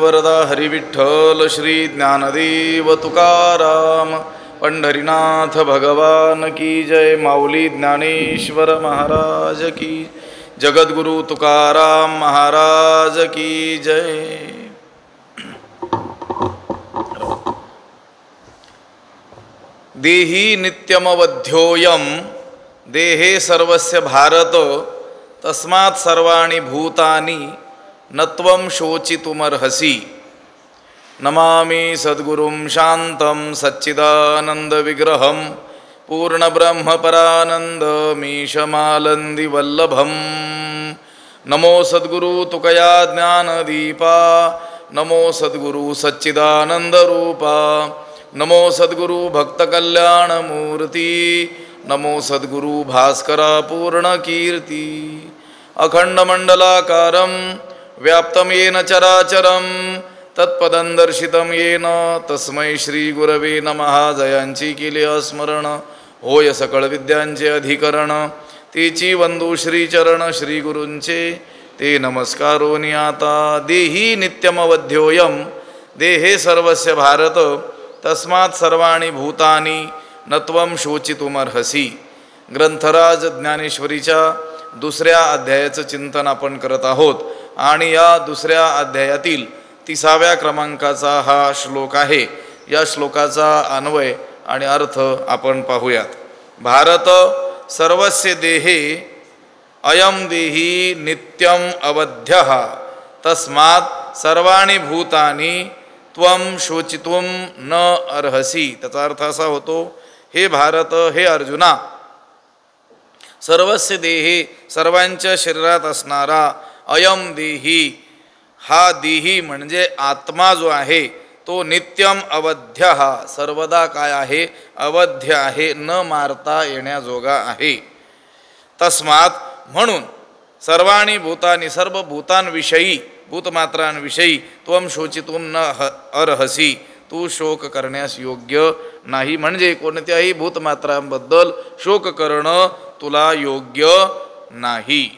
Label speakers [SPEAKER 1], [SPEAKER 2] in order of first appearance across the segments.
[SPEAKER 1] वरदा हरी विठ्ठल श्री ज्ञानदेव तुकाराम पंढरीनाथ भगवान की जय। माऊली ज्ञानेश्वर महाराज की, जगद्गुरु तुकाराम महाराज की जय। देही नित्यमवध्योयम देहे सर्वस्य भारत तस्मात् सर्वाणि भूतानि नत्वं शोचितुमर्हसि। नमामि सद्गुरुं शान्तं सच्चिदानन्दविग्रहं पूर्णब्रह्मपरानन्दमीशमालन्दिवल्लभं। नमो सद्गुरु तुकया ज्ञानदीपा, नमो सद्गुरु सच्चिदानन्दरूपा, नमो सद्गुरु भक्तकल्याणमूर्ती, नमो सद्गुरु भास्करा पूर्णकीर्ती। अखंडमण्डलाकारं व्याप्तं येन चराचरं तत्पदं दर्शितं येन तस्मै श्रीगुरवे नमः। जयांची केली स्मरण होय सकळ विद्यांचे अधिकरण, तेची वंदू श्रीचरण श्रीगुरूंचे ते नमस्कारोनी आता। देही नित्यमवध्योयम देहे सर्वस्य भारत तस्मात् सर्वाणि भूतानि नत्वं शोचितुमर्हसि। ग्रंथराज ज्ञानेश्वरीच्या दुसऱ्या अध्यायाचं चिंतन आपण करत आहोत आणि या दुसऱ्या अध्यायातील 30व्या क्रमांकाचा हा श्लोक आहे। या श्लोकाचा अन्वय आणि अर्थ आपण पाहूयात। भारत सर्वस्य देहे अयम देही नित्यम अवध्यः तस्मात् सर्वाणि भूतानि त्वं शोचितुम न अर्हसि। त्याचा अर्थ असा होतो, हे भारत, हे अर्जुना, सर्वस्य देहे सर्वांच्या शरीरात असणारा अयम देही, हा देही म्हणजे आत्मा जो आहे तो नित्यम अवध्य सर्वदा काय आहे, अवध्य आहे, न मारता येण्याजोगा आहे। तस्मात् म्हणून सर्वाणि भूतानि सर्व भूतांविषयी भूतमात्रांविषयी त्वं शोचितुम न अर्हसि तू शोक करण्यास योग्य नाही। म्हणजे कोणत्याही भूतमात्रांबद्दल शोक करणं तुला योग्य नाही।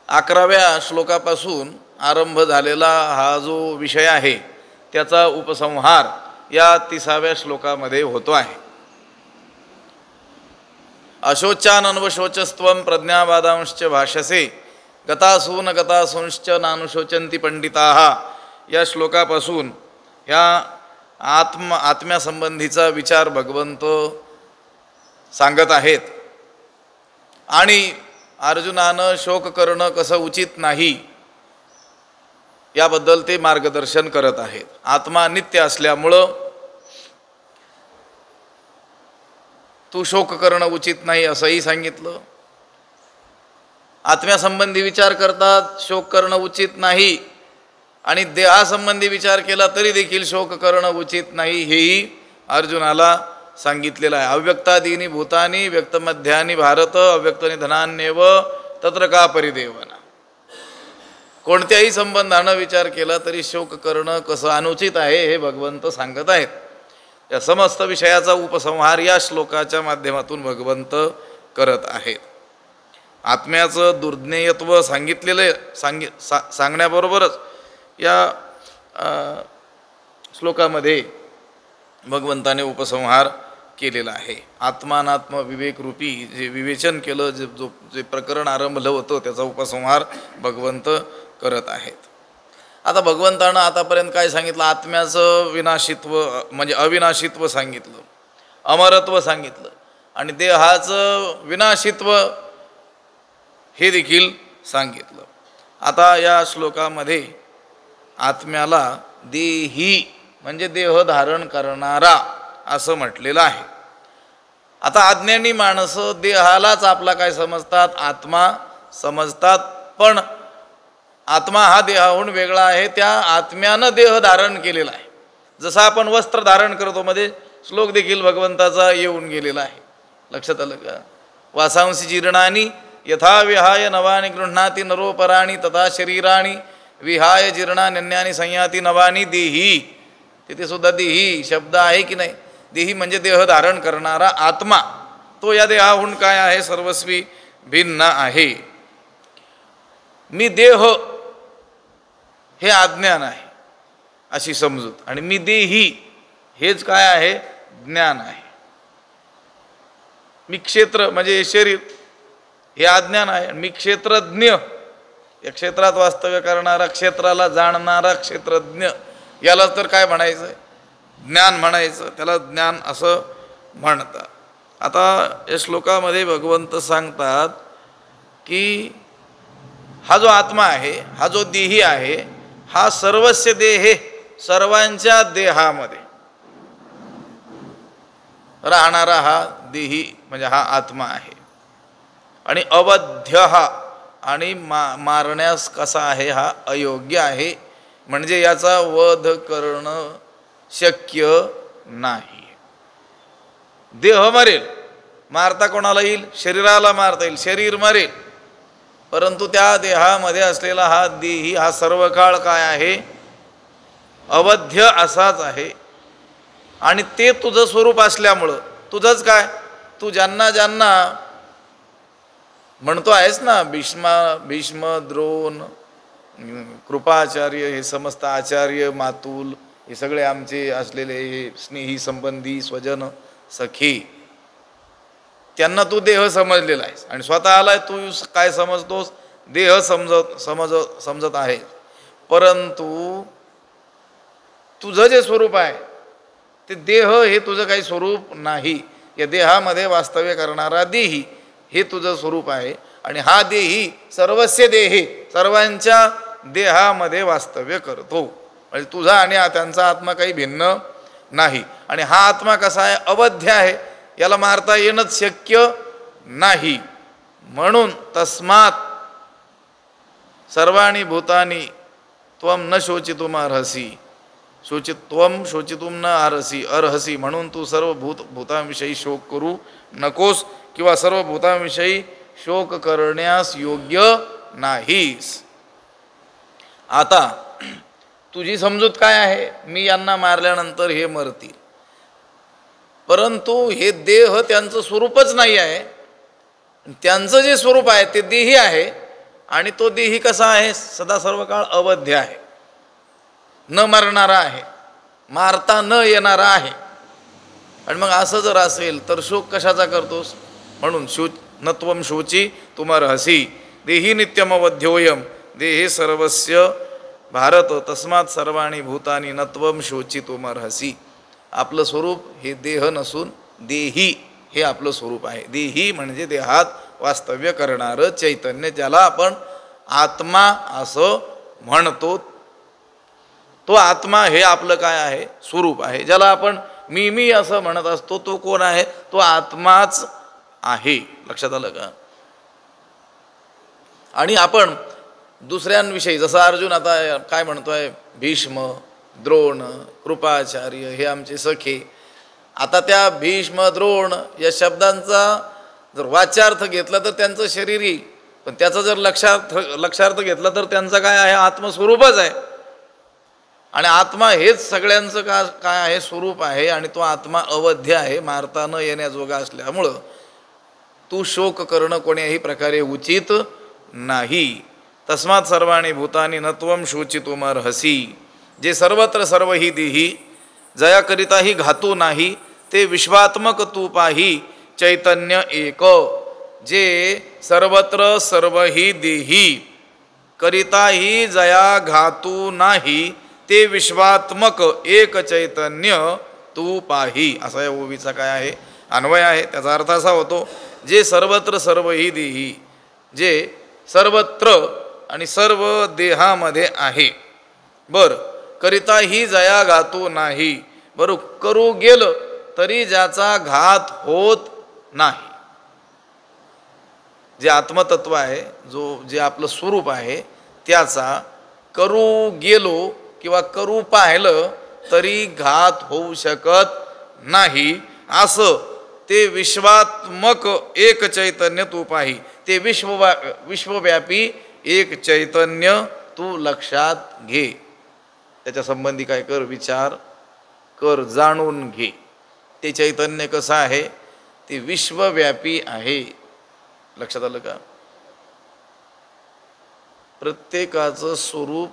[SPEAKER 1] 11व्या श्लोकापासून आरंभ झालेला हा जो विषय आहे त्याचा उपसंहार या 30व्या श्लोकामध्ये होतो आहे। अशोचानन्वशोचस्त्वं प्रज्ञावादांश्च भाष्यसे गतासून गतासूंश्च नानुशोचन्ति पंडिताः। या श्लोकापासून ह्या आत्म्यासंबंधीचा विचार भगवंत सांगत आहेत आणि अर्जुनानं शोक करणं कसं उचित नाही याबद्दल ते मार्गदर्शन करत आहेत। आत्मा नित्य असल्यामुळं तू शोक करणं उचित नाही असंही सांगितलं। आत्म्यासंबंधी विचार करतात शोक करणं उचित नाही आणि देहासंबंधी विचार केला तरी देखील शोक करणं उचित नाही हेही अर्जुनाला सांगितलेलं आहे। अव्यक्तादीनी भूतानी व्यक्तमध्यानी भारत अव्यक्तनी धनान्यव तत्र का परिदेवना। कोणत्याही संबंधानं विचार केला तरी शोक करणं कसं अनुचित आहे हे भगवंत सांगत आहेत। या समस्त विषयाचा उपसंहार या श्लोकाच्या माध्यमातून भगवंत करत आहेत। आत्म्याचं दुर्ज्ञेयत्व सांगण्याबरोबरच या श्लोकामध्ये भगवंताने उपसंहार केलेला आहे। आत्मानात्म विवेक रूपी जे विवेचन केलं, जे प्रकरण आरंभलं होतं त्याचा उपसंहार भगवंत करत आहेत। आता भगवंतानं आतापर्यंत काय सांगितलं, आत्म्याचं विनाशित्व म्हणजे अविनाशित्व सांगितलं, अमरत्व सांगितलं आणि देहाचं विनाशित्व हे देखील सांगितलं। आता या श्लोकामध्ये आत्म्याला देही म्हणजे देह धारण करणारा असं म्हटलेलं आहे। आता अज्ञानी माणसं देहालाच आपला काय समजतात, आत्मा समजतात, पण आत्मा हा देहाहून वेगळा आहे। त्या आत्म्यानं देह धारण केलेला आहे। जसं आपण वस्त्र धारण करतो मध्ये श्लोक देखील भगवंताचा येऊन गेलेला आहे, लक्षात आलं का? वासांसी जीर्णानी यथा विहाय नवानी गृह्णाती नरोपराणी तथा शरीराणी विहाय जीर्णान्यानी संयाती नवानी देही। तिथे सुद्धा देही शब्द आहे की नाही? देही म्हणजे देह धारण करणारा आत्मा, तो या देहाहून काय आहे, सर्वस्वी भिन्न आहे। मी देह हे अज्ञान आहे अशी समजूत, आणि मी देही हेच काय आहे, ज्ञान आहे. मी क्षेत्र म्हणजे शरीर हे अज्ञान आहे, मी क्षेत्रज्ञ या क्षेत्रात वास्तव्य करणारा, क्षेत्राला जाणणारा क्षेत्रज्ञ, याला तर काय म्हणायचं, ज्ञान म्हणायचं, त्याला ज्ञान असं म्हणतात. आता या श्लोकामध्ये भगवंत सांगतात की हा जो आत्मा आहे, हा जो देही आहे, हा सर्वस्य देहे, सर्वांच्या देहामध्ये राहणारा हा देही म्हणजे हा आत्मा आहे. आणि अवध्य हा, आणि मारण्यास कसा आहे, हा अयोग्य आहे, म्हणजे याचा वध करणं शक्य नाही. देह मरेल, मारता कोणाला येईल, शरीराला मारता येईल, शरीर मरेल, परंतु त्या देहामध्ये असलेला हा देही हा सर्व काळ काय आहे, अवध्य असाच आहे. आणि ते तुझं स्वरूप असल्यामुळं, तुझंच काय, तू ज्यांना ज्यांना म्हणतो आहेस ना, भीष्म, द्रोण, कृपाचार्य, हे समस्त आचार्य, मातुल, हे सगळे आमचे असलेले हे स्नेही संबंधी स्वजन सखी, त्यांना तू देह समजलेला आहेस, आणि स्वतःला तू काय समजतोस, देह समजत आहे. परंतु तुझं जे स्वरूप आहे ते देह हे तुझं काही स्वरूप नाही. या देहामध्ये वास्तव्य करणारा देही हे तुझं स्वरूप आहे, आणि हा देही सर्वस्य देहे, सर्वांच्या देहामध्ये वास्तव्य करतो. म्हणजे तुझा आणि त्यांचा आत्मा काही भिन्न नाही. आणि हा आत्मा कसा आहे, अवध्य आहे, याला मारता येणंच शक्य नाही. म्हणून तस्मात् सर्वाणि भूतानि त्वं न शोचितुम अर्हसि, त्वं शोचितुम न अर्हसि, म्हणून तू सर्व भूतांविषयी शोक करू नकोस, किंवा सर्व भूतांविषयी शोक करण्यास योग्य नाहीस. आता तुझी समजूत काय आहे, मी यांना मारल्यानंतर हे मरतील, परंतु हे देह त्यांचं स्वरूपच नाही आहे. त्यांचं जे स्वरूप आहे ते देही आहे, आणि तो देही कसा आहे, सदा सर्व काळ अवध्य आहे, न मरणारा आहे, मारता न येणारा आहे. आणि मग असं जर असेल तर शोक कशाचा करतोस, म्हणून नत्वम शोची तुमर्हसि, देही नित्यमवध्योयम, देहे सर्वस्य भारत, तस्मात् सर्वाणि भूतानि नत्वम शोची तुमर्हसि. आपलं स्वरूप हे देह नसून देही हे आपलं स्वरूप आहे. देही म्हणजे देहात वास्तव्य करणारं चैतन्य, ज्याला आपण आत्मा असं म्हणतो. तो आत्मा हे आपलं काय आहे, स्वरूप आहे. ज्याला आपण मी असं म्हणत असतो, तो कोण आहे, तो आत्माच आहे. लक्षात आलं का? आणि आपण दुसऱ्यांविषयी, जसं अर्जुन आता काय म्हणतोय, भीष्म, द्रोण, कृपाचार्य हे आमचे सखे. आता त्या भीष्म, द्रोण या शब्दांचा जर वाच्यार्थ घेतला तर त्यांचं शरीर येईल, पण त्याचा जर लक्षार्थ घेतला तर त्यांचं काय आहे, आत्मस्वरूपच आहे. आणि आत्मा हेच सगळ्यांचं काय आहे, स्वरूप आहे. आणि तो आत्मा अवध्य आहे, मारता न येण्याजोगा असल्यामुळं तू शोक करणं कोण्याही प्रकारे उचित नाही. तस्मात् सर्वाणि भूतानि न त्वं शोचितुमर्हसि, जे सर्वत्र सर्व ही देही, जयाकरिताही घातू नाही, ते विश्वात्मक तू पाही चैतन्य एक. जे सर्वत्र सर्व ही देही करिताही जया घातू नाही, ते विश्वात्मक एक चैतन्य तू पाही. असा या ओवीचा काय आहे, अन्वय आहे. त्याचा अर्थ असा होतो, जे सर्वत्र सर्व ही देही, जे सर्वत्र आणि सर्व देहामध्ये आहे, बरं, करिताही जया घातू नाही, बरं, करू गेलं तरी ज्याचा घात होत नाही. जे आत्मतत्व आहे, जे आपलं स्वरूप आहे, त्याचा करू गेलो किंवा करू पाहिलं तरी घात होऊ शकत नाही. असं ते विश्वात्मक एक चैतन्य तू पाही. ते विश्वव्यापी एक चैतन्य तू लक्षात घे. त्याच्या संबंधी काय कर, विचार कर, जाणून घे. ते चैतन्य कसं आहे, ते विश्वव्यापी आहे. लक्षात आलं का? प्रत्येकाचं स्वरूप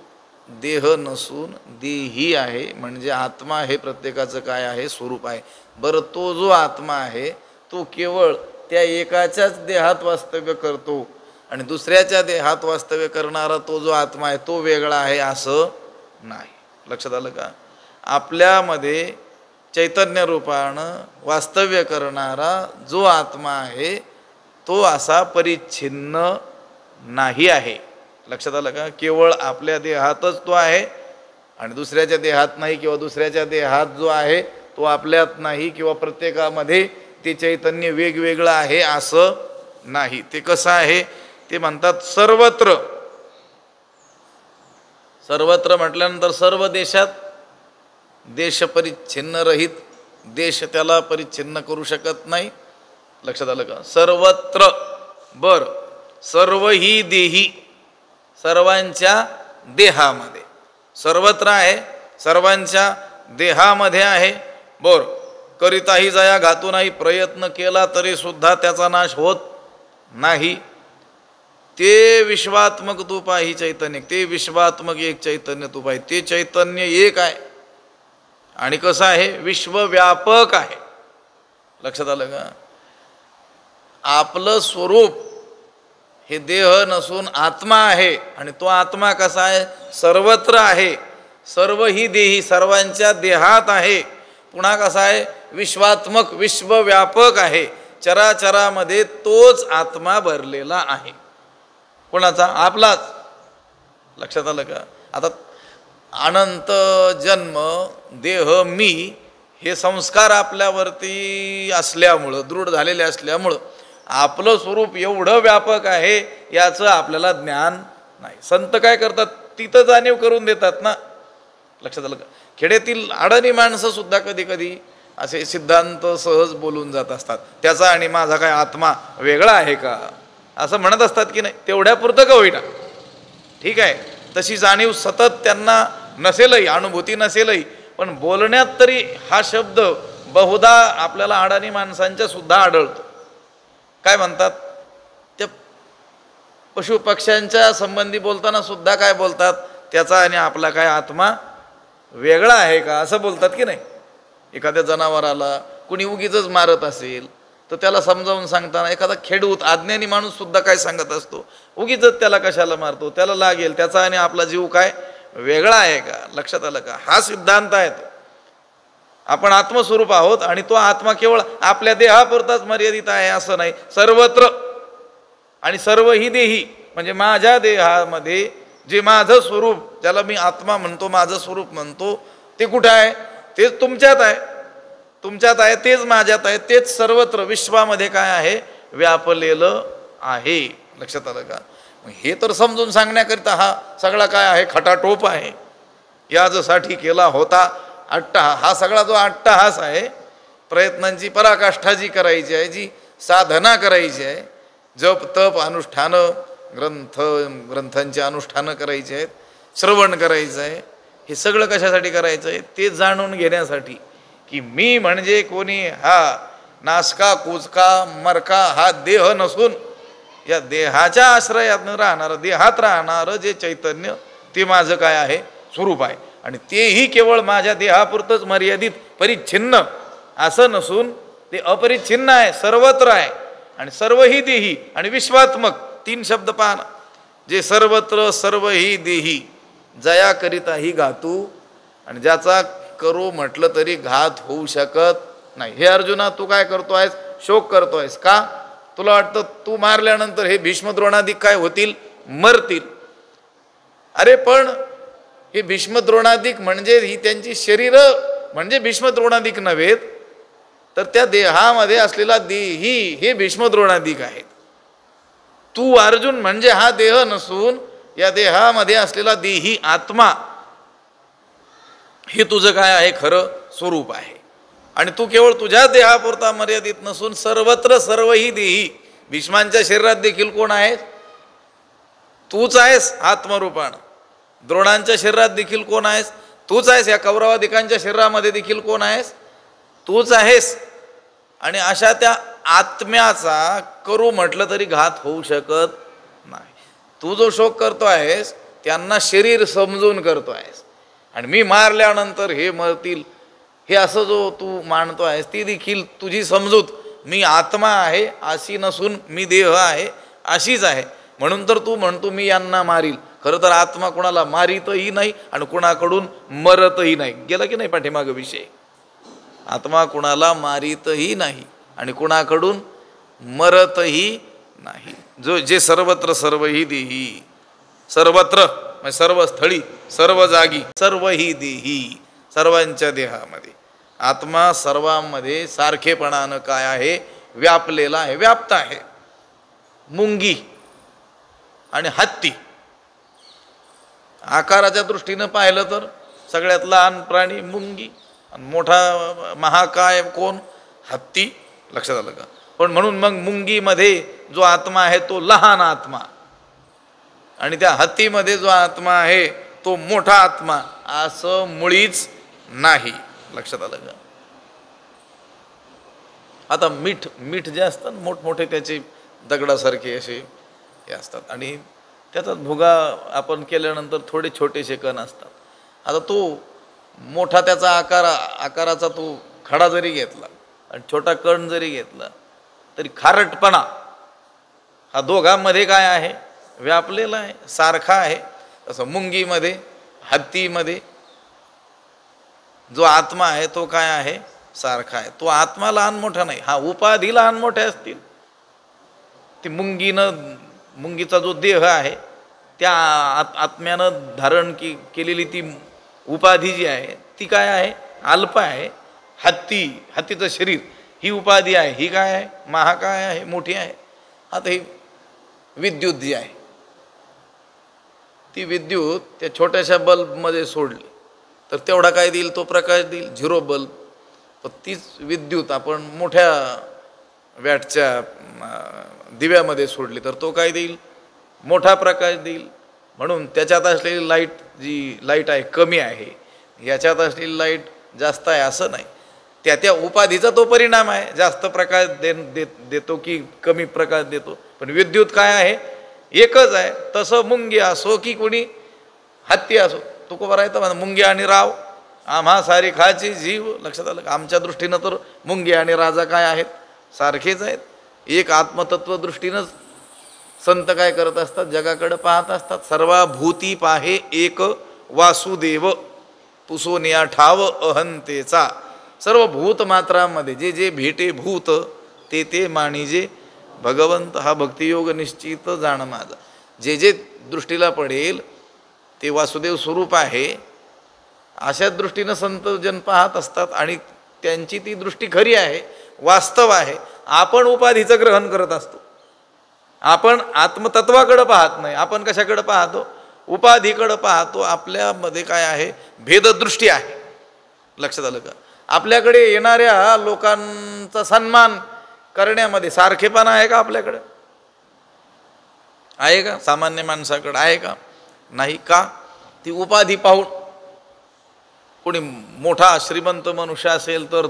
[SPEAKER 1] देह नसून देही आहे, म्हणजे आत्मा हे प्रत्येकाचं काय आहे? स्वरूप आहे. बरं, तो जो आत्मा आहे तो केवळ त्या एकाच्याच देहात वास्तव्य करतो आणि दुसऱ्याच्या देहात वास्तव्य करणारा तो जो आत्मा आहे तो वेगळा आहे असं नाही. लक्षात आलं का? आपल्यामध्ये चैतन्य रूपानं वास्तव्य करणारा जो आत्मा आहे तो असा परिच्छिन्न नाही आहे. लक्षात आलं का? केवळ आपल्या देहातच तो आहे आणि दुसऱ्याच्या देहात नाही, किंवा दुसऱ्याच्या देहात जो आहे तो आपल्यात नाही, किंवा प्रत्येकामध्ये ते चैतन्य वेगवेगळं आहे असं नाही. ते कसं आहे? ते म्हणतात सर्वत्र. सर्वत्र म्हटल्यानंतर सर्व देशात, देश परिच्छिन्न रहित, देश त्याला परिच्छिन्न करू शकत नाही. लक्षात आलं का? सर्वत्र. बर, सर्व ही देही, सर्वांच्या देहामध्ये. सर्वत्र आहे, सर्वांच्या देहामध्ये आहे. बर, करिताही जया घातू नाही, प्रयत्न केला तरी सुद्धा त्याचा नाश होत नाही. ते विश्वात्मक तू पाही चैतन्य, ते विश्वात्मक एक चैतन्य तू पाही. ते चैतन्य एक आहे आणि कसं आहे? विश्वव्यापक आहे. लक्षात आलं का? आपलं स्वरूप हे देह नसून आत्मा आहे आणि तो आत्मा कसा आहे? सर्वत्र आहे. सर्व ही देही, सर्वांच्या देहात आहे. पुन्हा कसा आहे? विश्वात्मक, विश्वव्यापक आहे. चराचरामध्ये तोच आत्मा भरलेला आहे. कोणाचा? आपलाच. लक्षात आलं का? आता अनंत जन्म देह मी हे संस्कार आपल्यावरती असल्यामुळं, दृढ झालेले असल्यामुळं आपलं स्वरूप एवढं व्यापक आहे याचं आपल्याला ज्ञान नाही. संत काय करतात? तिथं जाणीव करून देतात ना. लक्षात आलं का? खेड्यातील अडाणी माणसं सुद्धा कधी कधी असे सिद्धांत सहज बोलून जात असतात. त्याचा आणि माझा काय आत्मा वेगळा आहे का असं म्हणत असतात की नाही? तेवढ्या पुरतं का होईना, ठीक आहे. तशी जाणीव सतत त्यांना नसेलही, अनुभूती नसेलही, पण बोलण्यात तरी हा शब्द बहुधा आपल्याला अडाणी माणसांच्या सुद्धा आढळतो. काय म्हणतात? त्या पशु पक्ष्यांच्या संबंधी बोलताना सुद्धा काय बोलतात? त्याचा आणि आपला काय आत्मा वेगळा आहे का असं बोलतात की नाही? एखाद्या जनावराला कुणी उगीच मारत असेल तर त्याला समजावून सांगताना एखादा खेडूत अज्ञानी माणूस सुद्धा काय सांगत असतो? उगीच त्याला कशाला मारतो? त्याला लागेल, त्याचा आणि आपला जीव काय वेगळा आहे का? लक्षात आलं का? हा सिद्धांत आहे तो. आपण आत्मस्वरूप आहोत आणि तो आत्मा केवळ आपल्या देहापुरताच मर्यादित आहे असं नाही. सर्वत्र आणि सर्व ही देही, म्हणजे माझ्या देहामध्ये जे माझं स्वरूप, ज्याला मी आत्मा म्हणतो, माझं स्वरूप म्हणतो, ते कुठं आहे? तेच तुमच्यात आहे. तुमच्यात आहे, तेच माझ्यात आहे, तेच सर्वत्र विश्वामध्ये काय आहे? व्यापलेलं आहे. लक्षात आलं का? हे तर समजून सांगण्याकरिता हा सगळा काय आहे? खटाटोप आहे. यासाठी केला होता अट्टहास. हा सगळा जो अट्टहास आहे, प्रयत्नांची पराकाष्ठा जी करायची आहे, जी साधना करायची आहे, जप तप अनुष्ठानं, ग्रंथांची अनुष्ठानं करायची आहेत, श्रवण करायचं आहे, हे सगळं कशासाठी करायचं आहे? ते जाणून घेण्यासाठी की मी म्हणजे कोणी? हा नासका कुचका मरका हा देह नसून या देहाच्या आश्रयातनं राहणारं, देहात राहणारं जे चैतन्य, ते माझं काय आहे? स्वरूप आहे. आणि तेही केवळ माझ्या देहापुरतंच मर्यादित परिच्छिन्न असं नसून ते अपरिच्छिन्न आहे, सर्वत्र आहे. आणि सर्व ही देही आणि विश्वात्मक, तीन शब्द पहा ना. जे सर्वत्र, सर्व ही देही, जया करिताही घातू, आणि ज्याचा करू म्हटलं तरी घात होऊ शकत नाही. हे अर्जुना, तू काय करतोयस? शोक करतोयस का? तुला वाटतं तू मारल्यानंतर हे भीष्म द्रोणादिक काय होतील? मरतील. अरे पण हे भीष्म द्रोणादिक म्हणजे ही त्यांची शरीर, म्हणजे भीष्म द्रोणादिक नव्हेत, तर त्या देहामध्ये असलेला देही हे भीष्म द्रोणादिक आहेत. तू अर्जुन म्हणजे हा देह नसून या देहामध्ये असलेला देही आत्मा हे तुझं काय आहे? खरं स्वरूप आहे. आणि तू केवळ तुझ्या देहापुरता मर्यादित नसून सर्वत्र सर्व ही देही. भीष्मांच्या शरीरात देखील कोण आहे? तूच आहेस आत्मरूपानं. द्रोणांच्या शरीरात देखील कोण आहेस? तूच आहेस. या कौरवादिकांच्या शरीरामध्ये देखील कोण आहेस? तूच आहेस. आणि अशा त्या आत्म्याचा करू म्हटलं तरी घात होऊ शकत नाही. तू जो शोक करतो आहेस त्यांना शरीर समजून करतो आहेस, आणि मी मारल्यानंतर हे मरतील हे असं जो तू मानतो आहेस ती देखील तुझी समजूत मी आत्मा आहे अशी नसून मी देह आहे अशीच आहे. म्हणून तर तू म्हणतो मी यांना मारील. खरं तर आत्मा कुणाला मारितही नाही आणि कुणाकडून मरतही नाही. गेला की नाही पाठीमाग विषय? आत्मा कुणाला मारितही नाही आणि कुणाकडून मरतही नाही. जे सर्वत्र सर्वही देही, सर्वत्र म्हणजे सर्व स्थळी सर्व जागी सर्वही देही, सर्वांच्या देहामध्ये आत्मा सर्वांमध्ये सारखेपणानं काय आहे? व्यापलेला आहे, व्याप्त आहे. मुंगी आणि हत्ती आकाराच्या दृष्टीनं पाहिलं तर सगळ्यात लहान प्राणी मुंगी आणि मोठा महाकाय कोण? हत्ती. लक्षात आलं का? पण म्हणून मग मुंगीमध्ये जो आत्मा आहे तो लहान आत्मा आणि त्या हत्तीमध्ये जो आत्मा आहे तो मोठा आत्मा असं मुळीच नाही. लक्षात आलं का? आता मीठ जे असतात मोठमोठे त्याचे दगडासारखे असे हे असतात आणि त्याचा भुगा आपण केल्यानंतर थोडे छोटेसे कण असतात. आता तो मोठा त्याचा आकाराचा तो खडा जरी घेतला आणि छोटा कण जरी घेतला तरी खारटपणा हा दोघांमध्ये काय आहे? व्यापलेला आहे, सारखा आहे. तसं मुंगीमध्ये हत्तीमध्ये जो आत्मा आहे तो काय आहे? सारखा आहे. तो आत्मा लहान मोठा नाही. हा उपाधी लहान मोठ्या असतील. ती मुंगीचा जो देह आहे त्या आत्म्यानं धारण केलेली ती उपाधी जी आहे ती काय आहे? अल्प आहे. हत्तीचं शरीर ही उपाधी आहे, ही काय आहे? महाकाय आहे, मोठी आहे. आता ही विद्युत जी आहे ती विद्युत त्या छोट्याशा बल्बमध्ये सोडली तर तेवढा काय देईल? तो प्रकाश देईल, 0 बल्ब. पण तीच विद्युत आपण मोठ्या वॅटच्या दिव्यामध्ये सोडली तर तो काय देईल? मोठा प्रकाश देईल. म्हणून त्याच्यात असलेली लाईट आहे कमी आहे, याच्यात असलेली लाईट जास्त आहे असं नाही. त्या उपाधीचा तो परिणाम आहे. जास्त प्रकाश देतो की कमी प्रकाश देतो. पण विद्युत काय आहे? एकच आहे. तसं मुंगी असो की कोणी हत्ती असो. तुकोबा राहतं मुंगी आणि राव आम्हा सारी खाची जीव. लक्षात आलं? आमच्या दृष्टीनं तर मुंगी आणि राजा काय आहेत? सारखेच आहेत. एक आत्मतत्व दृष्टीनंच संत काय करत असतात? जगाकडे पाहत असतात. सर्वभूती पाहे एक वासुदेव पुसोनिया ठाव अहंतेचा. सर्व भूत मात्रांमध्ये जे जे भेटे भूत ते मानिजे भगवंत हा भक्तियोग निश्चित जाण माझा. जे जे दृष्टीला पडेल ते वासुदेव स्वरूप आहे अशा दृष्टीनं संत जन पाहत असतात आणि त्यांची ती दृष्टी खरी आहे, वास्तव आहे. आपण उपाधीचं ग्रहण करत असतो. आपण आत्मतत्वाकडे पाहत नाही. आपण कशाकडे पाहतो? उपाधीकडे पाहतो. आपल्यामध्ये काय आहे? भेददृष्टी आहे. लक्षात आलं का? आपल्याकडे येणाऱ्या लोकांचा सन्मान करण्यामध्ये सारखेपणा आहे का? आपल्याकडे आहे का? सामान्य माणसाकडे आहे का? नाही. का? ती उपाधी पाहून. कोणी मोठा श्रीमंत मनुष्य असेल तर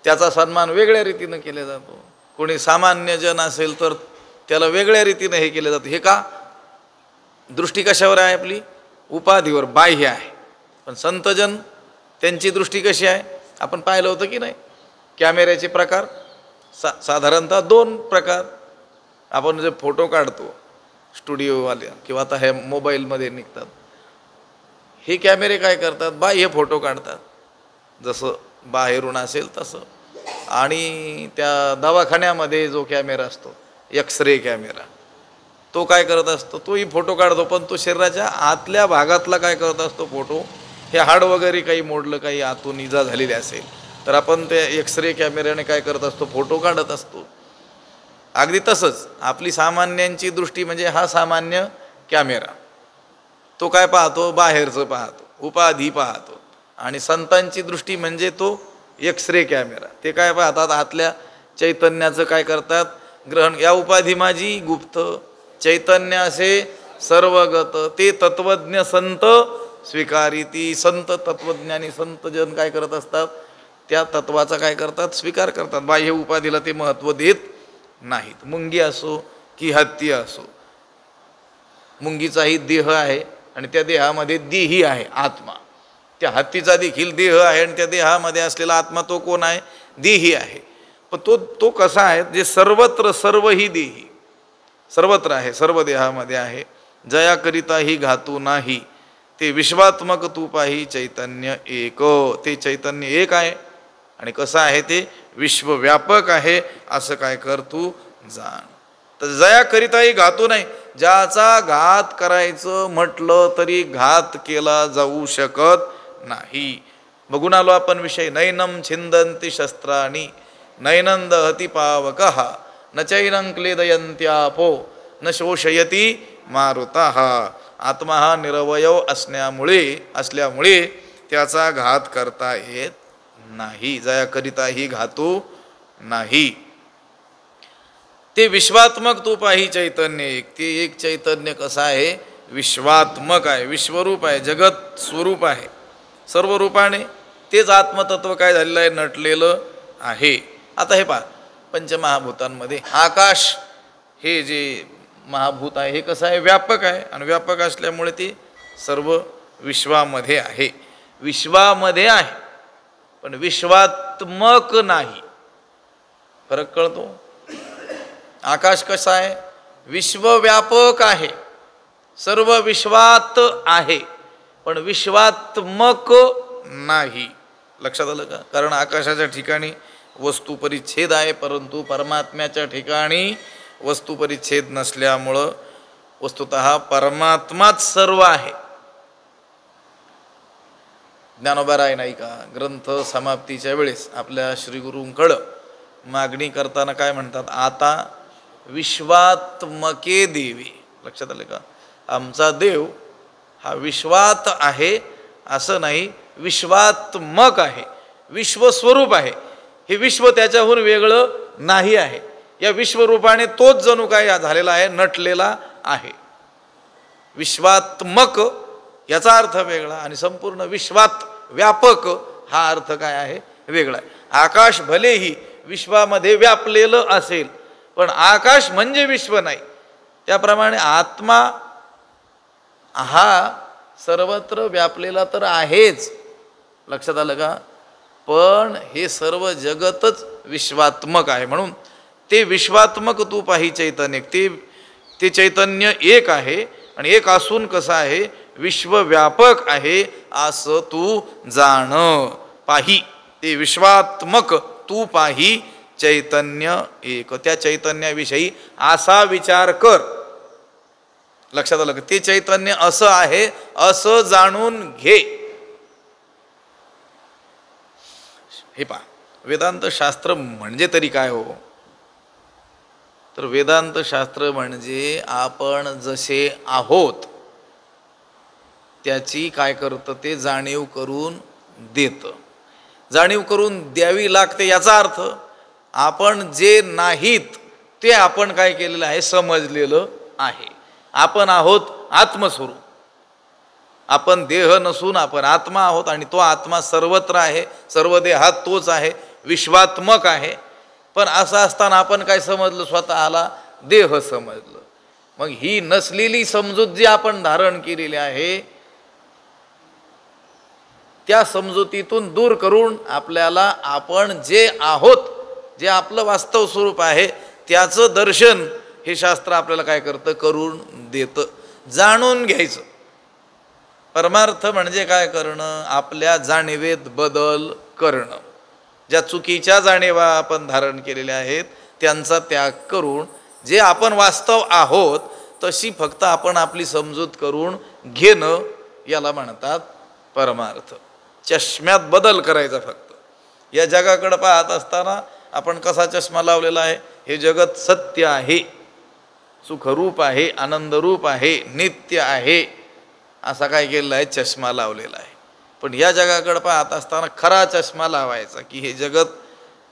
[SPEAKER 1] त्याचा सन्मान वेगळ्या रीतीनं केला जातो. कोणी सामान्य जन असेल तर त्याला वेगळ्या रीतीनं हे केलं जातं. हे का? दृष्टी कशावर आहे आपली? उपाधीवर, बाह्य आहे. पण संतजन त्यांची दृष्टी कशी आहे? आपण पाहिलं होतं की नाही? कॅमेऱ्याचे प्रकार साधारणतः 2 प्रकार. आपण जे फोटो काढतो स्टुडिओवाले किंवा आता हे मोबाईलमध्ये निघतात, हे कॅमेरे काय करतात? बाह्य फोटो काढतात, जसं बाहेरून असेल तसं. आणि त्या दवाखान्यामध्ये जो कॅमेरा असतो एक्सरे कॅमेरा, तो काय करत असतो? तोही फोटो काढतो, पण तो शरीराच्या आतल्या भागातला काय करत असतो? फोटो. हे हाड वगैरे काही मोडलं, काही आतून इजा झालेली असेल तर आपण त्या एक्सरे कॅमेऱ्याने काय करत असतो? फोटो काढत असतो. अगदी तसंच आपली सामान्यांची दृष्टी म्हणजे हा सामान्य कॅमेरा, तो काय पाहतो? बाहेरचं पाहतो, उपाधी पाहतो. आणि संतांची दृष्टी म्हणजे तो एक्सरे कॅमेरा, ते काय पाहतात? आतल्या चैतन्याचं काय करतात? ग्रहण. या उपाधी माझी गुप्त, चैतन्य असे सर्वगत, ते तत्वज्ञ संत स्वीकारिती. संत तत्वज्ञानी संतजन काय करत असतात? त्या तत्वाचा काय करतात? स्वीकार करतात. बाह्य उपाधीला ते महत्त्व देत नाहीत. मुंगी असो की हत्ती असो, मुंगीचाही देह आहे आणि त्या देहामध्ये देही आहे आत्मा. त्या हत्तीचा देखील देह आहे आणि त्या देहामध्ये असलेला आत्मा तो कोण आहे? देही आहे. पण तो कसा आहे? जे सर्वत्र सर्व ही देही सर्वत्र आहे, सर्व देहामध्ये आहे. जयाकरिता ही घातू नाही, ते विश्वात्मक तू पाही चैतन्य एक. ते चैतन्य एक आहे आणि कसं आहे? ते विश्वव्यापक आहे. असं काय कर तू जाण. तर जयाकरिताही घातू नाही, ज्याचा घात करायचं म्हटलं तरी घात केला जाऊ शकत नाही. बघून आलो आपण विषय. नैनम छिंदंती शस्त्राणी नैनंद हती पावकः न चैनं क्लेदयन्त्यापो न शोषयती मारुतः. आत्मा हा निरवयव असल्यामुळे त्याचा घात करता येत नाही. जयाकरिताही घातू नाही. ते विश्वात्मक तू पाही चैतन्य एक. ते एक चैतन्य कसं आहे? विश्वात्मक आहे, विश्वरूप आहे, जगत स्वरूप आहे. सर्व रूपाने तेच आत्मतत्व काय झालेलं आहे? नटलेलं आहे. आता हे पहा, पंचमहाभूतांमध्ये आकाश हे जे महाभूत आहे हे कसं आहे? व्यापक आहे आणि व्यापक असल्यामुळे ते सर्व विश्वामध्ये आहे. विश्वामध्ये आहे पण विश्वात्मक नाही. फरक कळतो? आकाश कसा आहे? विश्वव्यापक आहे, सर्व विश्वात आहे पण विश्वात्मक नाही. लक्षात आलं का? कारण आकाशाच्या ठिकाणी वस्तू परिच्छेद आहे, परंतु परमात्म्याच्या ठिकाणी वस्तू परिच्छेद नसल्यामुळं वस्तुतः परमात्माच सर्व आहे. ज्ञानोबा नाही का ग्रंथ समाप्तीच्या वेळेस आपल्या श्रीगुरूंकडं मागणी करताना काय म्हणतात? आता विश्वात्मके देवी. लक्षात आले का? आमचा देव हा विश्वात आहे असं नाही, विश्वात्मक आहे, विश्वस्वरूप आहे. हे विश्व त्याच्याहून वेगळं नाही आहे. या विश्वरूपाने तोच जणू काय झालेला आहे, नटलेला आहे. विश्वात्मक याचा अर्थ वेगळा आणि संपूर्ण विश्वात व्यापक हा अर्थ काय आहे? वेगळा आहे. आकाश भलेही विश्वामध्ये व्यापलेलं असेल पण आकाश म्हणजे विश्व नाही. त्याप्रमाणे आत्मा हा सर्वत्र व्यापलेला तर आहेच. लक्षात आलं का? पण हे सर्व जगतच विश्वात्मक आहे. म्हणून ते विश्वात्मक तू पाही चैतन्य. ते चैतन्य एक आहे आणि एक असून कसं आहे? विश्वव्यापक आहे असं तू जाण. पाही ते विश्वात्मक तू पाही चैतन्य एक. त्या चैतन्याविषयी असा विचार कर. लक्षात आलं का? ते चैतन्य असं आहे असं जाणून घे. हे पहा, वेदांत शास्त्र म्हणजे तरी काय हो? तर वेदांत शास्त्र म्हणजे आपण जसे आहोत त्याची काय करतं? ते जाणीव करून देतं. जाणीव करून द्यावी लागते. याचा अर्थ आपण जे नाहीत ते आपण काय केलेलं आहे? समजलेलं आहे. आपण आहोत आत्मस्वरूप. आपण देह नसून आपण आत्मा आहोत आणि तो आत्मा सर्वत्र आहे, सर्व देहात तोच आहे, विश्वात्मक आहे. पण असं असताना आपण काय समजलं? स्वतःला देह समजलं. मग ही नसलेली समजूत जी आपण धारण केलेली आहे त्या समजुतीतून दूर करून आपल्याला आपण जे आहोत, जे आपलं वास्तव स्वरूप आहे त्याचं दर्शन हे शास्त्र आपल्याला काय करतं? करून देतं. जाणून घ्यायचं. परमार्थ म्हणजे काय करणं? आपल्या जाणीवेत बदल करणं. ज्या चुकीच्या जाणीवा आपण धारण केलेल्या आहेत त्यांचा त्याग करून जे आपण वास्तव आहोत तशी फक्त आपण आपली समजूत करून घेणं याला म्हणतात परमार्थ. चष्म्यात बदल करायचा फक्त. या जगाकडे पाहत असताना आपण कसा चष्मा लावलेला आहे? हे जगत सत्य आहे, सुखरूप आहे, आनंदरूप आहे, नित्य आहे असा काय केलेला आहे? चष्मा लावलेला आहे. पण या जगाकडे पाहत असताना खरा चष्मा लावायचा की हे जगत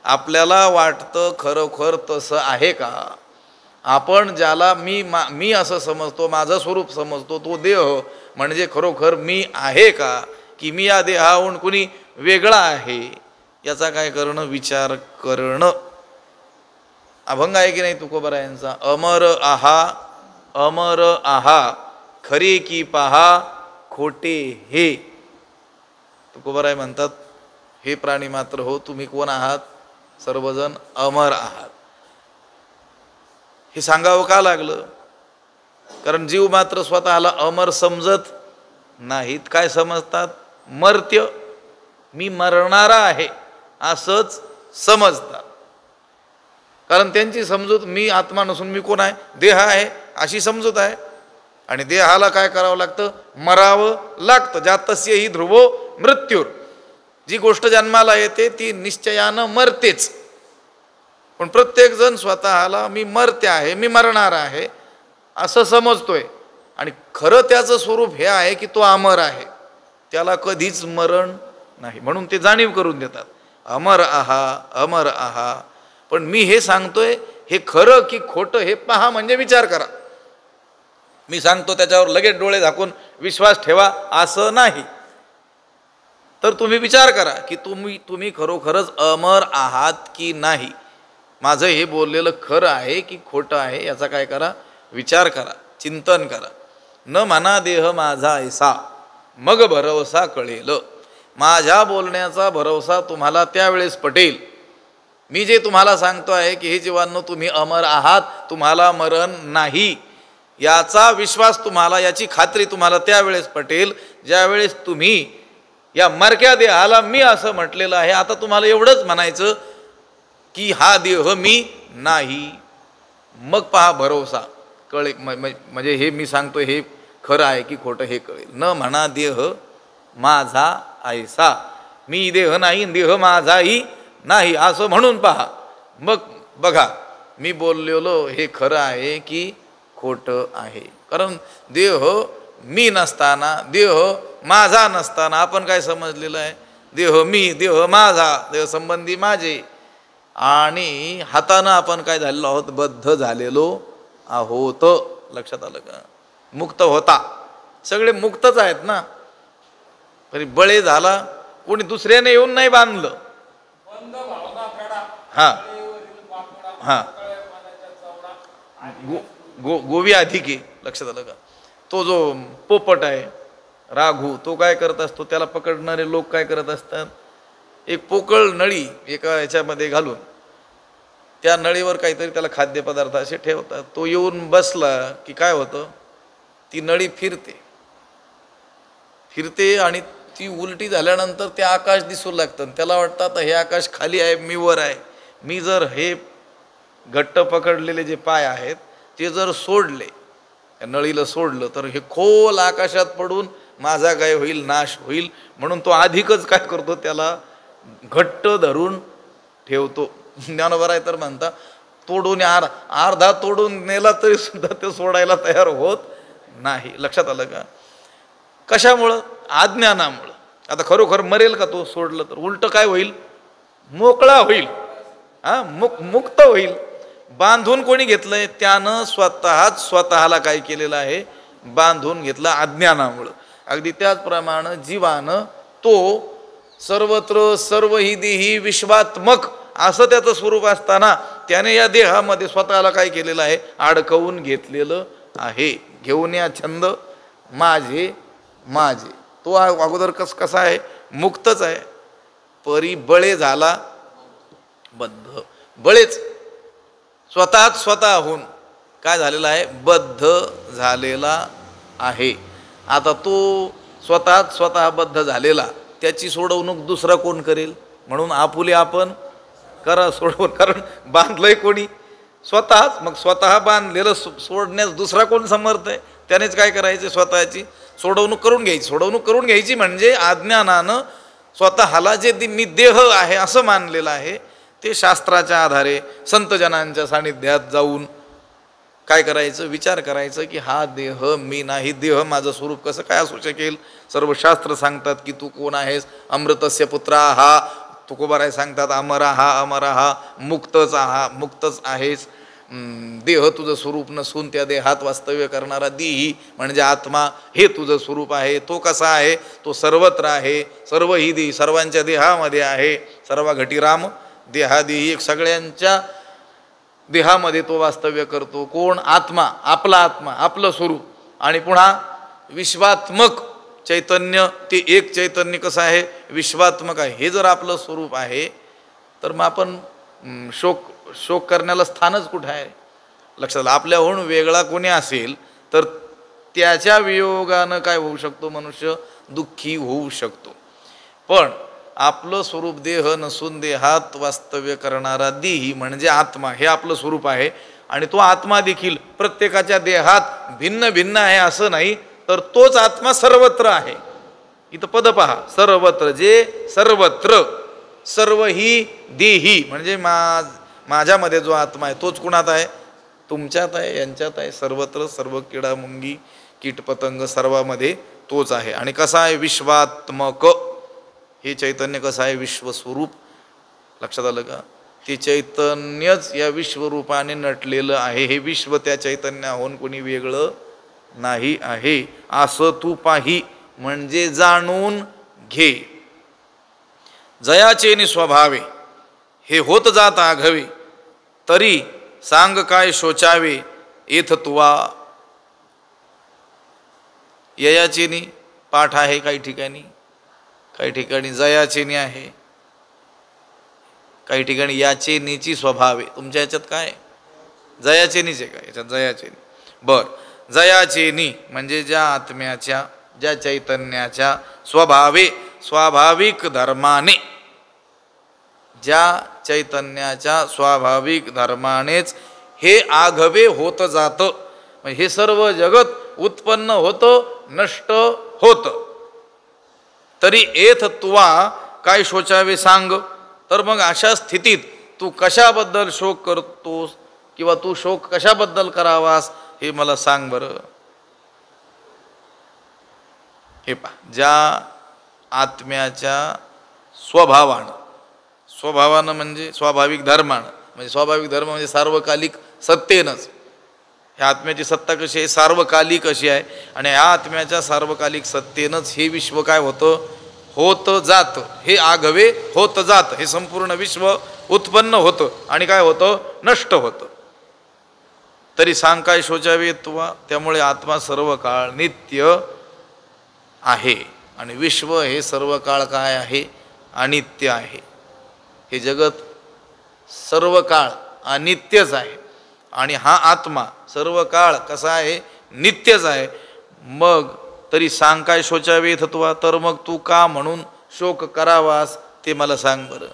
[SPEAKER 1] आपल्याला वाटतं खरोखर तसं आहे का? आपण ज्याला मी असं समजतो, माझं स्वरूप समजतो, तो देह म्हणजे खरोखर मी आहे का? की मी या देहाहून कुणी वेगळा आहे? याचा काय करणं? विचार करणं. अभंग आहे की नाही तुकोबारायांचा? अमर आहा खरे की पहा खोटे हे. तुकोबाराय म्हणतात, हे प्राणी मात्र हो, तुम्ही कोण आहात? सर्वजण अमर आहात. हे सांगावं का लागलं? कारण जीव मात्र स्वतःला अमर समजत नाहीत. काय समजतात? मर्त्य, मी मरणारा आहे असंच समजतात. कारण त्यांची समजूत मी आत्मा नसून मी कोण आहे? देह आहे अशी समजूत आहे. आणि देहाला काय करावं लागतं? मरावं लागतं. जातस्य ही ध्रुवो मृत्यूर. जी गोष्ट जन्माला येते ती निश्चयानं मरतेच. पण प्रत्येकजण स्वतःला मी मर्त्य आहे, मी मरणार आहे असं समजतोय. आणि खरं त्याचं स्वरूप हे आहे की तो अमर आहे, त्याला कधीच मरण नाही. म्हणून ते जाणीव करून देतात, अमर आहा, अमर आहा. पण मी हे सांगतोय हे खरं की खोटं हे पहा, म्हणजे विचार करा. मी सांगतो त्याच्यावर लगेच डोळे झाकून विश्वास ठेवा असं नाही. तर तुम्ही विचार करा की तुम्ही खरोखरच अमर आहात की नाही. माझं हे बोललेलं खरं आहे की खोटं आहे याचा काय करा? विचार करा, चिंतन करा. न म्हणा देह माझा ऐसा, मग भरवसा कळेल. माझ्या बोलण्याचा भरवसा तुम्हाला त्यावेळेस पटेल. मी जे तुम्हाला सांगतो आहे की हे जीवांनो तुम्ही अमर आहात, तुम्हाला मरण नाही, याचा विश्वास तुम्हाला, याची खात्री तुम्हाला त्यावेळेस पटेल ज्यावेळेस तुम्ही या मरक्या देहाला मी असं म्हटलेलं आहे. आता तुम्हाला एवढंच म्हणायचं की हा देह मी नाही. मग पहा भरवसा कळे, म्हणजे हे मी सांगतो हे खरं आहे की खोटं हे कळेल. न म्हणा देह माझा ऐसा, मी देह नाही, देह माझाही नाही असं म्हणून पहा. मग बघा मी बोललेलो हे खरं आहे की खोटं आहे. कारण देह मी नसताना, देह माझा नसताना आपण काय समजलेलं आहे? देह मी, देह माझा, देह संबंधी माझे. आणि हातानं आपण काय झालेलो आहोत? बद्ध झालेलो आहोत. लक्षात आलं का? मुक्त होता, सगळे मुक्तच आहेत ना. तरी बळे झाला, कोणी दुसऱ्याने येऊन नाही बांधलं. हा हा गोवी अधिके. लक्षात आलं का? तो जो पोपट आहे राघू, तो काय करत असतो? त्याला पकडणारे लोक काय करत असतात? एक पोकळ नळी एका याच्यामध्ये घालून त्या नळीवर काहीतरी त्याला खाद्यपदार्थ असे ठेवतात. तो येऊन बसला की काय होतं? ती नळी फिरते फिरते आणि ती उलटी झाल्यानंतर ते आकाश दिसू लागतं. त्याला वाटतं आता हे आकाश खाली आहे, मी वर आहे. मी जर हे घट्ट पकडलेले जे पाय आहेत ते जर सोडले, नळीला सोडलं, तर हे खोल आकाशात पडून माझा काय होईल? नाश होईल. म्हणून तो अधिकच काय करतो? त्याला घट्ट धरून ठेवतो. ज्ञानोबा तर म्हणता तोडून अर्धा तोडून नेला तरी सुद्धा ते सोडायला तयार होत नाही. लक्षात आलं का? कशामुळं? अज्ञानामुळं. आता खरोखर मरेल का तो सोडलं तर? उलट काय होईल? मोकळा होईल, मुक्त होईल. बांधून कोणी घेतलंय? त्यानं स्वतःला काय केलेलं आहे? बांधून घेतला अज्ञानामुळं. अगदी त्याचप्रमाणे जीवानं तो सर्वत्र सर्व ही देही विश्वात्मक असं त्याचं स्वरूप असताना त्याने या देहामध्ये स्वतःला काय केलेलं आहे? अडकवून घेतलेलं आहे. घेऊन या छंद माझे माझे. तो अगोदर कसा आहे? मुक्तच आहे. परी बळे झाला बद्ध. बळेच स्वतःहून काय झालेला आहे? बद्ध झालेला आहे. आता तो स्वतः बद्ध झालेला, त्याची सोडवणूक दुसरा कोण करेल? म्हणून आपुले आपण करा सोडवून. कारण बांधलंय कोणी? स्वतःच. मग स्वतः बांधलेलं सोडण्यास दुसरा कोण समर्थ आहे? त्यानेच काय करायचे? स्वतःची सोडवणूक करून घ्यायची. सोडवणूक करून घ्यायची म्हणजे अज्ञानानं स्वतःला जे मी देह आहे असं मानलेलं आहे ते शास्त्राच्या आधारे संतजनांच्या सानिध्यात जाऊन काय करायचं? विचार करायचं की हा देह मी नाही, देह माझं स्वरूप कसं काय असू शकेल? सर्व शास्त्र सांगतात की तू कोण आहेस? अमृतस्य पुत्रा हा. तुकोबाराय सांगतात अमरा हा, मुक्तच आहेस. देह तुझं स्वरूप नसून त्या देहात वास्तव्य करणारा देही म्हणजे आत्मा हे तुझं स्वरूप आहे. तो कसा आहे? तो सर्वत्र आहे. सर्व ही देही सर्वांच्या देहामध्ये आहे. सर्व घटीराम देहादेही, एक सगळ्यांच्या देहामध्ये तो वास्तव्य करतो. कोण? आत्मा, आपला आत्मा, आपलं स्वरूप. आणि पुन्हा विश्वात्मक चैतन्य, ते एक चैतन्य कसं आहे, विश्वात्मक आहे. हे जर आपलं स्वरूप आहे तर मग आपण शोक करण्याला स्थानच कुठं आहे. लक्षात, आपल्याहून वेगळा कोणी असेल तर त्याच्या वियोगानं काय होऊ शकतो, मनुष्य दुःखी होऊ शकतो. पण आपलं स्वरूप देह नसून देहात वास्तव्य करणारा देही म्हणजे आत्मा हे आपलं स्वरूप आहे. आणि तो आत्मा देखील प्रत्येकाच्या देहात भिन्न भिन्न आहे असं नाही, तर तोच आत्मा सर्वत्र आहे. इथं पद पहा, सर्वत्र, जे सर्वत्र, सर्व ही देही म्हणजे माझ्यामध्ये जो आत्मा आहे तोच कुणात आहे, तुमच्यात आहे, यांच्यात आहे. सर्वत्र, सर्व किडा मुंगी कीटपतंग सर्वामध्ये तोच आहे. आणि कसा आहे, विश्वात्मक. हे चैतन्य कसं आहे, विश्वस्वरूप. लक्षात आलं का, ते चैतन्यच या विश्वरूपाने नटलेलं आहे. हे विश्व त्या चैतन्याहून कोणी वेगळं नाही आहे असं तू पाही, म्हणजे जाणून घे. जयाचे स्वभावे हे होत जात आघवे, तरी सांग काय शोचावे येथ तुवा. ययाचेनी पाठ आहे काही ठिकाणी, काही ठिकाणी जयाचेनी आहे, काही ठिकाणी याचेनीची स्वभावे. तुमच्या याच्यात काय जयाचेनीच आहे का, याच्यात जयाचेनी. बर, जयाचेनी म्हणजे ज्या आत्म्याच्या, ज्या चैतन्याच्या स्वभावे, स्वाभाविक धर्माने, ज्या चैतन्याच्या स्वाभाविक धर्मानेच हे आघवे होत जातं. हे सर्व जगत उत्पन्न होतं, नष्ट होतं. तरी येथ तुवा काय शोचावे सांग. तर मग अशा स्थितीत तू कशाबद्दल शोक करतोस किंवा तू शोक कशाबद्दल करावास हे मला सांग बरं. हे पहा, ज्या आत्म्याच्या स्वभावानं म्हणजे स्वाभाविक धर्मानं, म्हणजे स्वाभाविक धर्म म्हणजे सार्वकालिक सत्तेनंच. ह्या आत्म्याची सत्ता कशी आहे, सार्वकालिक अशी आहे. आणि ह्या आत्म्याच्या सार्वकालिक सत्तेनंच हे विश्व काय होतं, होत जात. हे आघवे होत जात, हे संपूर्ण विश्व उत्पन्न होतं आणि काय होतं, नष्ट होतं. तरी सांग काय शोचावे तुवा. त्यामुळे आत्मा सर्व काळ नित्य आहे आणि विश्व हे सर्व काळ काय आहे, अनित्य आहे. हे जगत सर्व काळ अनित्यच आहे आणि हा आत्मा सर्व काळ कसा आहे, नित्यच आहे. मग तरी सांग काय शोचावे तुवा. तर मग तू का म्हणून शोक करावास ते मला सांग बरं.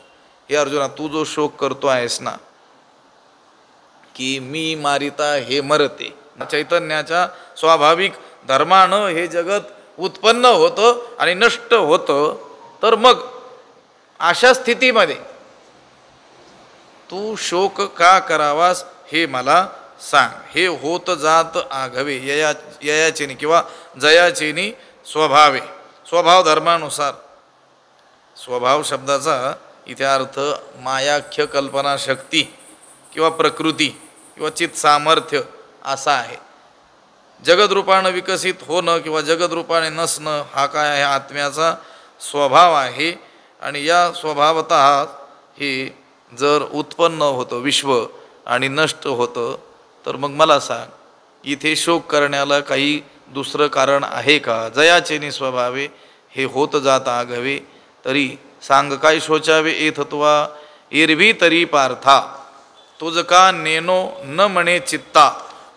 [SPEAKER 1] हे अर्जुना, तू जो शोक करतो आहेस ना, की मी मारिता हे मरते, चैतन्याच्या स्वाभाविक धर्मानं हे जगत उत्पन्न होतं आणि नष्ट होतं. तर मग अशा स्थितीमध्ये तू शोक का करावास हे मला सांग. हे होत जात आघवे, ययाचेनी किंवा जयाचेनी स्वभावे, स्वभाव धर्मानुसार. स्वभाव शब्दाचा इथे अर्थ मायाख्य कल्पना शक्ती किंवा प्रकृती किंवा चित सामर्थ्य असा आहे. जगदरूपानं विकसित होणं किंवा जगदरूपाने नसणं हा काय आहे, आत्म्याचा स्वभाव आहे. आणि या स्वभावतः हे जर उत्पन्न होतं विश्व आणि नष्ट होतं, तर मग मला सांग, इथे शोक करण्याला काही दुसरं कारण आहे का. जयाचेनी स्वभावे हे होत जात आघवे, तरी सांग काय शोचावे येथ तुवा. एरवी तरी पार्था तुझ का नेनो न म्हणे चित्ता,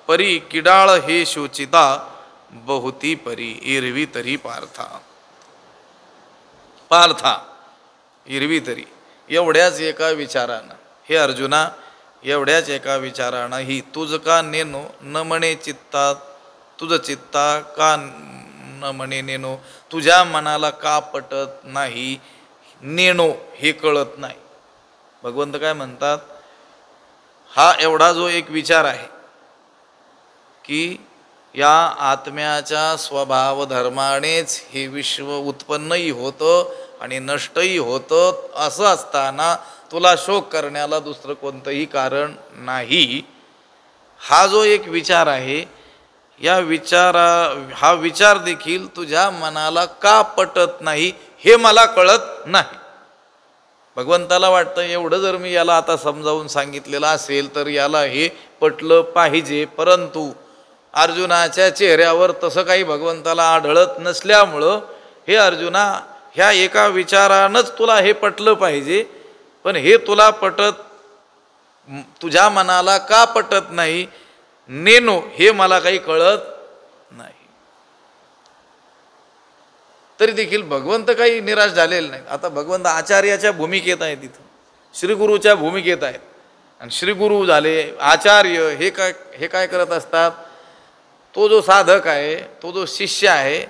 [SPEAKER 1] परी किडाळ हे शोचिता बहुती परी. एरवी तरी पार्था, पार्था एरवी तरी, एवढ्याच एका विचारानं, हे अर्जुना एवढ्याच एका विचारानं ही तुझ का नेनो न म्हणे चित्ता, तुझं चित्ता का न म्हणे नेनो, तुझ्या मनाला का पटत नाही नेनो, हे कळत नाही. भगवंत काय म्हणतात, हा एवढा जो एक विचार आहे की या आत्म्याच्या स्वभाव धर्मानेच हे विश्व उत्पन्नही होतं आणि नष्टही होतं, असं असताना तुला शोक करण्याला दुसरं कोणतंही कारण नाही. हा जो एक विचार आहे, या हा विचार देखील तुझ्या मनाला का पटत नाही हे मला कळत नाही. भगवंताला वाटतं एवढं जर मी याला आता समजावून सांगितलेलं असेल तर याला हे पटलं पाहिजे, परंतु अर्जुनाच्या चेहऱ्यावर तसं काही भगवंताला आढळत नसल्यामुळं हे अर्जुना, ह्या एका विचारानंच तुला हे पटलं पाहिजे, पण हे तुला तुझ्या मनाला का पटत नाही नेनो, हे मला काही कळत नाही. तरी देखील भगवंत काही निराश झालेले नाहीत. आता भगवंत आचार्याच्या भूमिकेत आहेत, तिथं श्रीगुरूच्या भूमिकेत आहेत. आणि श्रीगुरू झाले आचार्य, हे काय करत असतात, तो जो साधक आहे, तो जो शिष्य आहे,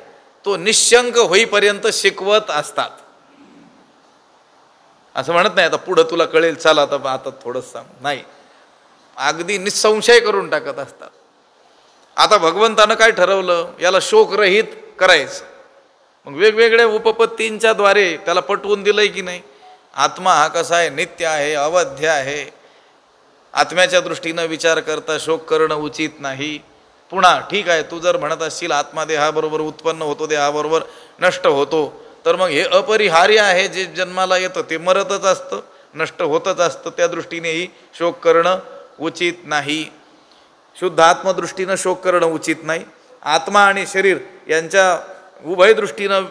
[SPEAKER 1] तो निशंक होईपर्यंत शिकवत असतात. असं म्हणत नाही आता पुढं तुला कळेल, चल आता थोडंच सांग, नाही, अगदी निसंशय करून टाकत असतात. आता भगवंतानं काय ठरवलं, याला शोकरहित करायचं. मग वेगवेगळ्या उपपत्तींच्या द्वारे त्याला पटवून दिलंय की नाही, आत्मा हा कसा आहे, नित्य आहे, अवध्य आहे, आत्म्याच्या दृष्टीनं विचार करता शोक करणं उचित नाही. पुन्हा ठीक आहे, तू जर म्हणत असशील आत्मा देहाबरोबर उत्पन्न होतो, देहाबरोबर नष्ट होतो, तर मग हे अपरिहार्य आहे, जे जन्माला येतं ते मरतच असतं, नष्ट होतच असतं, त्या दृष्टीनेही शोक करणं उचित नाही. शुद्ध आत्मदृष्टीनं शोक करणं उचित नाही. आत्मा आणि शरीर यांच्या उभय दृष्टीनं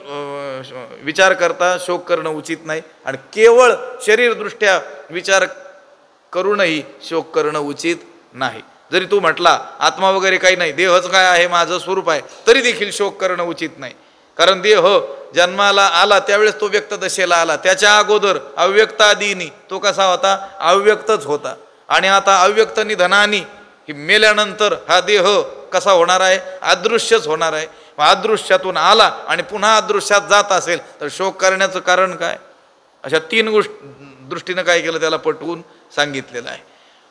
[SPEAKER 1] विचार करता शोक करणं उचित नाही. आणि केवळ शरीरदृष्ट्या विचार करूनही शोक करणं उचित नाही. जरी तू म्हटला आत्मा वगैरे काही नाही, देहच काय आहे, माझं स्वरूप आहे, तरी देखील शोक करणं उचित नाही. कारण देह जन्माला आला त्यावेळेस तो व्यक्त दशेला आला, त्याच्या अगोदर अव्यक्तादीनी तो कसा होता, अव्यक्तच होता. आणि आता अव्यक्त निधनानी ही मेल्यानंतर हा देह कसा होणार आहे, अदृश्यच होणार आहे. अदृश्यातून आला आणि पुन्हा अदृश्यात जात असेल तर शोक करण्याचं कारण काय. अशा तीन दृष्टीनं काय केलं, त्याला पटवून सांगितलेलं आहे.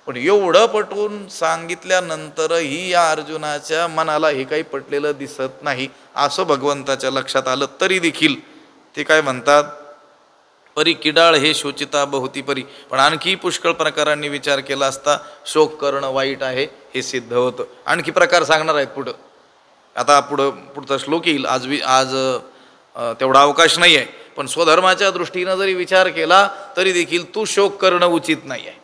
[SPEAKER 1] पण एवढं पटवून सांगितल्यानंतरही या अर्जुनाच्या मनाला हे काही पटलेलं दिसत नाही, असं भगवंताच्या लक्षात आलं. तरी देखील ते काय म्हणतात, परी किडाळ हे शोचिता बहुती परी. पण आणखी पुष्कळ प्रकारांनी विचार केला असता शोक करणं वाईट आहे हे सिद्ध होतं. आणखी प्रकार सांगणार आहेत पुढं. आता पुढचा श्लोक येईल. आज तेवढा अवकाश नाही आहे. पण स्वधर्माच्या दृष्टीनं जरी विचार केला तरी देखील तू शोक करणं उचित नाही आहे.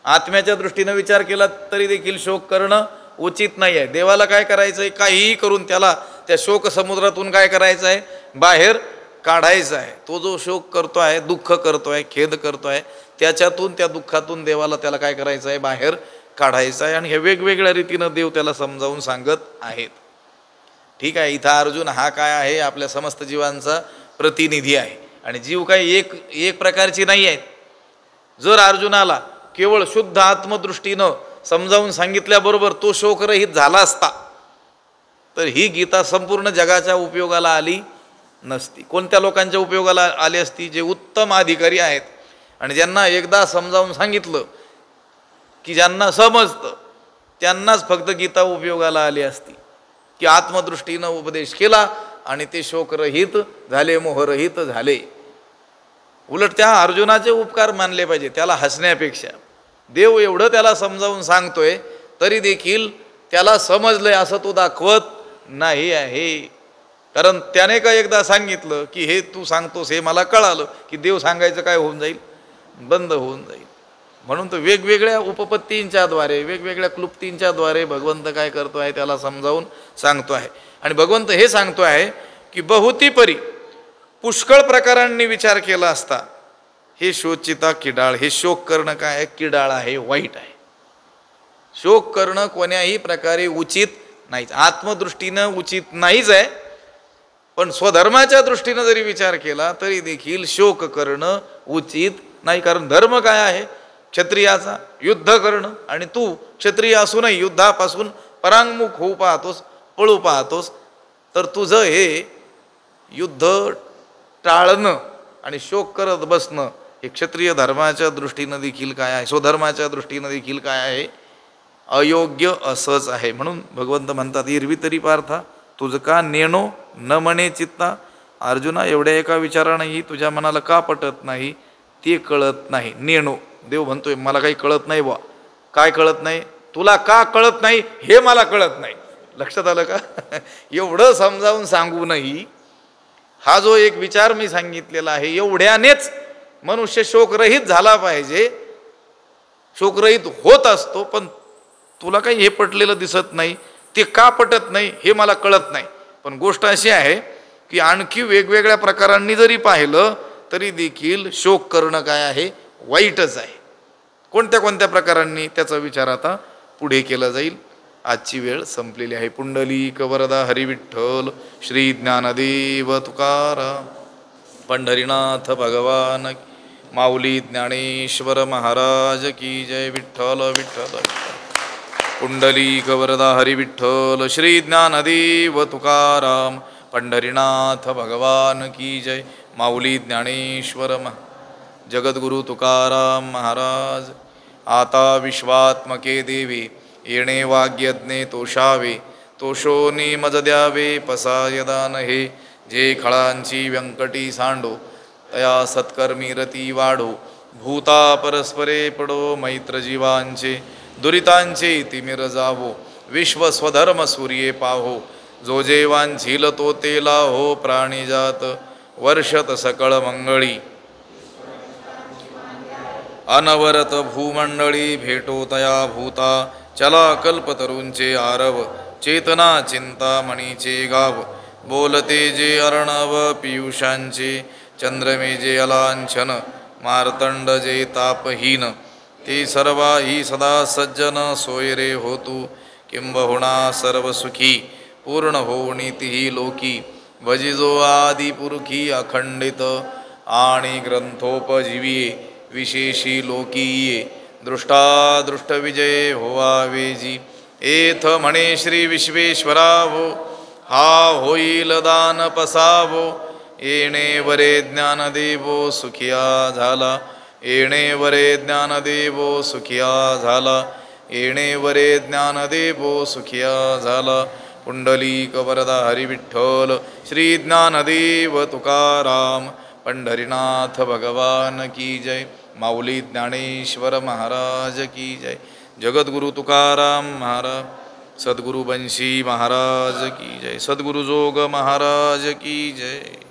[SPEAKER 1] आत्म्याच्या दृष्टीनं विचार केला तरी देखील शोक करणं उचित नाही आहे. देवाला काय करायचं आहे, काहीही करून त्याला त्या शोक समुद्रातून काय करायचं आहे, बाहेर काढायचं आहे. तो जो शोक करतो आहे, दुःख करतो आहे, खेद करतो आहे, त्याच्यातून, त्या दुःखातून देवाला त्याला काय करायचं आहे, बाहेर काढायचं आहे. आणि हे वेगवेगळ्या रीतीनं देव त्याला समजावून सांगत आहेत. ठीक आहे, इथं अर्जुन हा काय आहे, आपल्या समस्त जीवांचा प्रतिनिधी आहे. आणि जीव काही एक प्रकारची नाही आहेत. जर अर्जुनाला केवळ शुद्ध आत्मदृष्टीनं समजावून सांगितल्याबरोबर तो शोकरहित झाला असता तर ही गीता संपूर्ण जगाच्या उपयोगाला आली नसती. कोणत्या लोकांच्या उपयोगाला आली असती, जे उत्तम अधिकारी आहेत आणि ज्यांना एकदा समजावून सांगितलं की ज्यांना समजतं त्यांनाच फक्त गीता उपयोगाला आली असती. की आत्मदृष्टीनं उपदेश केला आणि ते शोकरहित झाले, मोहरहित झाले. उलट त्या अर्जुनाचे उपकार मानले पाहिजे, त्याला हसण्यापेक्षा. देव एवढं त्याला समजावून सांगतोय तरी देखील त्याला समजलंय असं तो दाखवत नाही आहे. कारण त्याने का एकदा सांगितलं की हे तू सांगतोस हे मला कळालं की देव सांगायचं काय होऊन जाईल, बंद होऊन जाईल. म्हणून तो वेगवेगळ्या उपपत्तींच्या द्वारे, वेगवेगळ्या क्लुप्तींच्या द्वारे भगवंत काय करतो आहे, त्याला समजावून सांगतो आहे. आणि भगवंत हे सांगतो आहे की बहुती परी, पुष्कळ प्रकारांनी विचार केला असता हे शोचिता किडाळ, हे शोक करणं काय आहे, किडाळ आहे, वाईट आहे. शोक करणं कोण्याही प्रकारे उचित नाहीच. आत्मदृष्टीनं उचित नाहीच आहे, पण स्वधर्माच्या दृष्टीनं जरी विचार केला तरी देखील शोक करणं उचित नाही. कारण धर्म काय आहे, क्षत्रियाचा युद्ध करणं. आणि तू क्षत्रिय असूनही युद्धापासून परांगमुख होऊ पाहतोस, पळू पाहतोस. तर तुझं हे युद्ध टाळणं आणि शोक करत बसणं हे क्षत्रिय धर्माच्या दृष्टीनं देखील काय आहे, स्वधर्माच्या दृष्टीनं देखील काय आहे, अयोग्य असंच आहे. म्हणून भगवंत म्हणतात, इरवी तरी पार्था तुझं का नेणो न म्हणे चित्ता. अर्जुना, एवढ्या एका विचारानेही तुझ्या मनाला का पटत नाही ते कळत नाही. नेणो, देव म्हणतोय मला काही कळत नाही बा. काय कळत नाही तुला, का कळत नाही हे मला कळत नाही. लक्षात आलं का? एवढं समजावून सांगूनही हा जो एक विचार मी सांगितलेला आहे, एवढ्यानेच मनुष्य शोकरहित झाला पाहिजे, शोकरहित होत असतो. पण तुला काही हे पटलेलं दिसत नाही, ते का पटत नाही हे मला कळत नाही. पण गोष्ट अशी आहे की आणखी वेगवेगळ्या प्रकारांनी जरी पाहिलं तरी देखील शोक करणं काय आहे, वाईटच आहे. कोणत्या कोणत्या प्रकारांनी त्याचा विचार आता पुढे केला जाईल. आजची वेळ संपलेली आहे. पुंडलिक वरदा हरी विठ्ठल, श्री ज्ञानदेव तुकाराम, पंढरीनाथ भगवान, माऊली ज्ञानेश्वर महाराज की जय. विठ्ठल विठ्ठल पुंडलिक वरदा हरी विठ्ठल, श्री ज्ञानदेव तुकाराम, पंढरीनाथ भगवान की जय. माऊली ज्ञानेश्वर जगद्गुरु तुकाराम महाराज. आता विश्वात्मके देवी येणे वाग्यज्ञे तोषावे, तोषोनी मज द्यावे पसायदान हे. जे खळांची व्यंकटी सांडो तया सत्कर्मी रती वाढो. भूता परस्परे पडो मैत्र जीवांचे, दुरितांचे तिमिर जावो. विश्व स्वधर्म सूर्ये पाहो, जो जेवांझील तो तेला हो. प्राणीजात वर्षत सकळ मंगळी, अनवरत भूमंडळी. भेटो तया भूता चला कल्पतरूंचे आरव. चेतना चिंतामणीचे गाव, बोलते जे अर्णव पियुषांचे. चंद्रमे जे अलांछन, मार्तंड जे तापहीन. ते सर्वाही सदा सज्जन, सोयरे होतू किंबहुना सर्व सुखी. पूर्ण होणी तिही लोकी, भजिजो आदिपुरुखी. अखंडित आणि ग्रंथोपजीविये, विशेषी लोकीये. दृष्टादृष्ट विजय होवावेजी. एथ म्हणे श्री विश्वेश्वरावो, हा होईल दान पसावो. येणे वरे ज्ञानदेवो सुखिया झाला, येणे वरे ज्ञानदेवो सुखिया झाला. येणे वरे ज्ञानदेवो सुखिया झाला. पुंडलिक वरदा हरी विठ्ठल, श्री ज्ञानदेव तुकाराम, पंढरीनाथ भगवान की जय. माऊली ज्ञानेश्वर महाराज की जय. जगद्गुरु तुकाराम महाराज, सद्गुरु बंशी महाराज की जय. सद्गुरु जोग महाराज की जय.